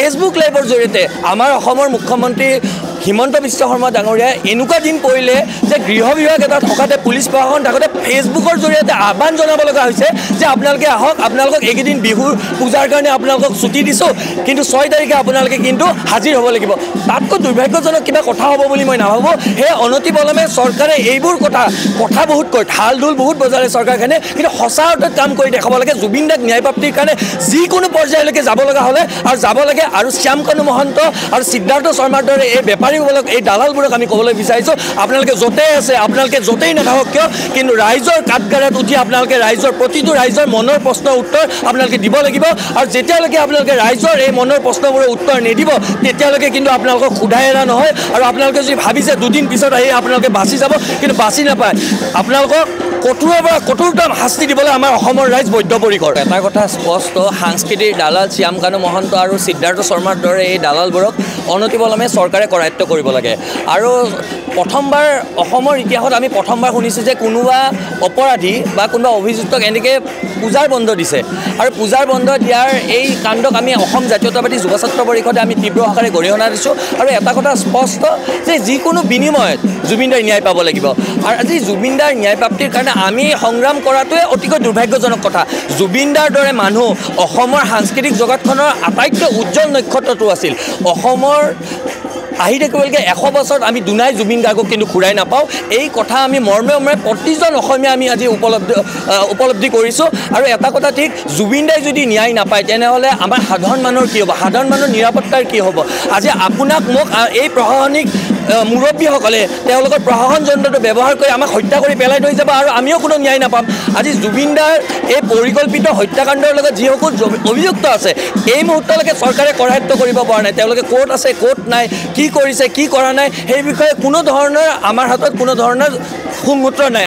Facebook লাইভৰ জৰিয়তে আমাৰ অসমৰ মুখ্যমন্ত্ৰী হিমন্ত বিশ্ব শৰ্মা ডাঙৰীয়াই এনেকুৱা দিন পৰিলে যে গৃহ বিভাগ এটা থকাতে পুলিচ প্ৰশাসন থাকোঁতে ফেচবুকৰ জৰিয়তে আহ্বান জনাব লগা হৈছে যে আপোনালোকে আহক, আপোনালোকক এইকেইদিন বিহুৰ পূজাৰ কাৰণে আপোনালোকক ছুটি দিছোঁ, কিন্তু 6 তাৰিখে আপোনালোকে কিন্তু হাজিৰ হ'ব লাগিব। তাতকৈ দুৰ্ভাগ্যজনক কিবা কথা হ'ব বুলি মই নাভাবোঁ। সেই অনতিপলমে চৰকাৰে এইবোৰ কথা বহুত কয়, ঢাল ঢোল বহুত বজালে চৰকাৰখনে, কিন্তু সঁচা অৰ্থত কাম কৰি দেখাব লাগে। জুবিন দাক ন্যায় প্ৰাপ্তিৰ কাৰণে যিকোনো পৰ্যায়লৈকে যাব লগা হ'লে আৰু যাব লাগে। আৰু শ্যামকানু মহন্ত আৰু সিদ্ধাৰ্থ শৰ্মাৰ দৰে এই বেপাৰীবোৰক, এই দালালবোৰক আমি ক'বলৈ বিচাৰিছোঁ, আপোনালোকে য'তেই আছে, আপোনালোকে য'তেই নাথাকক কিয়, কিন্তু ৰাইজৰ কাঠগড়াত উঠি আপোনালোকে প্ৰতিটো ৰাইজৰ মনৰ প্ৰশ্নৰ উত্তৰ আপোনালোকে দিব লাগিব। আৰু যেতিয়ালৈকে আপোনালোকে ৰাইজৰ এই মনৰ প্ৰশ্নবোৰৰ উত্তৰ নিদিব, তেতিয়ালৈকে কিন্তু আপোনালোকক সোধাই এৰা নহয়। আৰু আপোনালোকে যদি ভাবিছে দুদিন পিছত আহি আপোনালোকে বাচি যাব, কিন্তু বাচি নাপায়। আপোনালোকক কঠোৰৰ পৰা কঠোৰতম শাস্তি দিবলৈ আমাৰ অসমৰ ৰাইজ বদ্ধপৰিকৰ। এটা কথা স্পষ্ট, সাংস্কৃতিক দালাল শ্যামকানু মহন্ত আৰু সিদ্ধাৰ্থ শৰ্মাৰ দৰে এই দালালবোৰক অনতিপলমে চৰকাৰে কৰায়ত্ব কৰিব লাগে। আৰু প্ৰথমবাৰ অসমৰ ইতিহাসত আমি প্ৰথমবাৰ শুনিছোঁ যে কোনোবা অপৰাধী বা কোনোবা অভিযুক্তক এনেকৈ পূজাৰ বন্ধ দিছে। আৰু পূজাৰ বন্ধ দিয়াৰ এই কাণ্ডক আমি অসম জাতীয়তাবাদী যুৱ ছাত্ৰ পৰিষদে আমি তীব্ৰ আকাৰে গৰিহণা দিছোঁ। আৰু এটা কথা স্পষ্ট যে যিকোনো বিনিময়ত জুবিনদাৰ ন্যায় পাব লাগিব। আৰু আজি জুবিনদাৰ ন্যায় প্ৰাপ্তিৰ কাৰণে আমি সংগ্ৰাম কৰাটোৱে অতিকৈ দুৰ্ভাগ্যজনক কথা। জুবিনদাৰ দৰে মানুহ অসমৰ সাংস্কৃতিক জগতখনৰ আটাইতকৈ উজ্জ্বল নক্ষত্ৰটো আছিল। অসমৰ আহি থাকিবলৈকে 100 বছৰত আমি দুনাই জুবিন গাৰ্গক কিন্তু ঘূৰাই নাপাওঁ। এই কথা আমি মৰ্মে মৰ্মে প্ৰতিজন অসমীয়া আমি আজি উপলব্ধি কৰিছোঁ। আৰু এটা কথা ঠিক, জুবিনদাই যদি ন্যায় নাপায় তেনেহ'লে আমাৰ সাধাৰণ মানুহৰ কি হ'ব, সাধাৰণ মানুহৰ নিৰাপত্তাৰ কি হ'ব। আজি আপোনাক মোক এই প্ৰশাসনিক মুৰব্বীসকলে তেওঁলোকৰ প্ৰশাসন যন্ত্ৰটো ব্যৱহাৰ কৰি আমাক হত্যা কৰি পেলাই থৈ যাব, আৰু আমিও কোনো ন্যায় নাপাম। আজি জুবিনদাৰ এই পৰিকল্পিত হত্যাকাণ্ডৰ লগত যিসকল অভিযুক্ত আছে, এই মুহূৰ্তলৈকে চৰকাৰে কৰায়ত্ব কৰিব পৰা নাই। তেওঁলোকে ক'ত আছে, ক'ত নাই, কি কৰিছে, কি কৰা নাই, সেই বিষয়ে কোনো ধৰণৰ আমাৰ হাতত কোনো ধৰণৰ সুমূত্ৰ নাই।